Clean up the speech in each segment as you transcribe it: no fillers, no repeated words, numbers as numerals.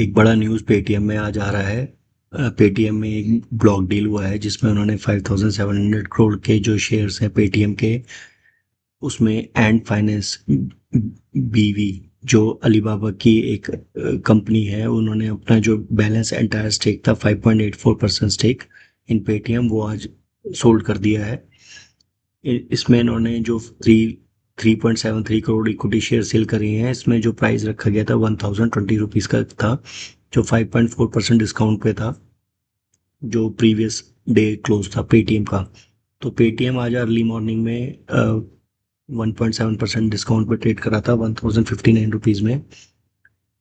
एक बड़ा news Paytm में आज आ रहा है। पेटीएम में एक ब्लॉक डील हुआ है जिसमें उन्होंने 5700 करोड़ के जो शेयर्स हैं पेटीएम के, उसमें एंड फाइनेंस बीवी जो अलीबाबा की एक कंपनी है, उन्होंने अपना जो बैलेंस एंटायर स्टेक था 5.84% स्टेक इन पेटीएम वो आज सोल्ड कर दिया है। इसमें इन्होंने जो 3.73 करोड़ इक्विटी शेयर सेल करी हैं, इसमें जो प्राइस रखा गया था 1020 रुपीज़ का था, जो 5.4% डिस्काउंट पे था जो प्रीवियस डे क्लोज था पेटीएम का। तो पेटीएम आज अर्ली मॉर्निंग में 1.7% डिस्काउंट पे ट्रेड करा था 1059 रुपीज़ में।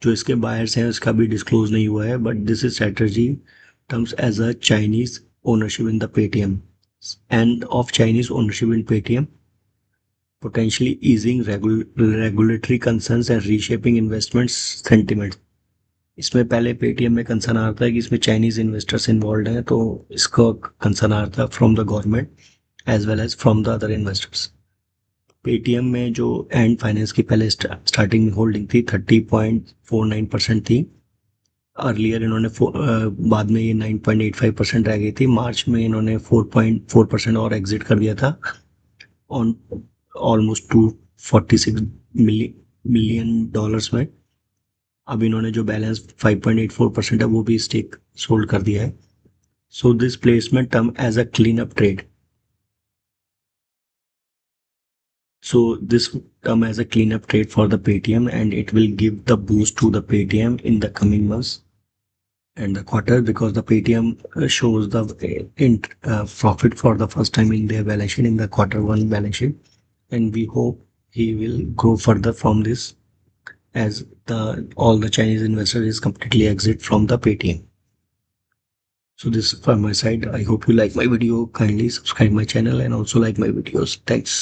जो इसके बायर्स हैं उसका भी डिस्क्लोज नहीं हुआ है, but this is strategy terms as a Chinese ownership in the Paytm, end of Chinese ownership in Paytm potentially easing regulatory concerns and reshaping investment sentiment। इसमें पहले पेटीएम में कंसर्न आ रहा था कि इसमें चाइनीज इन्वेस्टर्स इन्वॉल्व हैं, तो इसका कंसर्न आ रहा था from the government as well as from the other investors. Paytm में जो एंड फाइनेंस की पहले स्टार्टिंग में होल्डिंग थी 30.49% थी। अर्लियर इन्होंने बाद में ये 9.85% रह गई थी। मार्च में इन्होंने 4.4% और एग्जिट कर दिया था ऑन ऑलमोस्ट 246 मिलियन डॉलर्स में। अब इन्होंने जो बैलेंस 5.84% है वो भी स्टेक सोल्ड कर दिया है। So this placement term as a clean up trade. So this come as a cleanup trade for the Paytm, and it will give the boost to the Paytm in the coming months and the quarter, because the Paytm shows the profit for the first time in their balance sheet, in the Q1 balance sheet, and we hope he will grow further from this as all the Chinese investors is completely exit from the Paytm. So this is from my side. I hope you like my video. Kindly subscribe my channel and also like my videos. Thanks.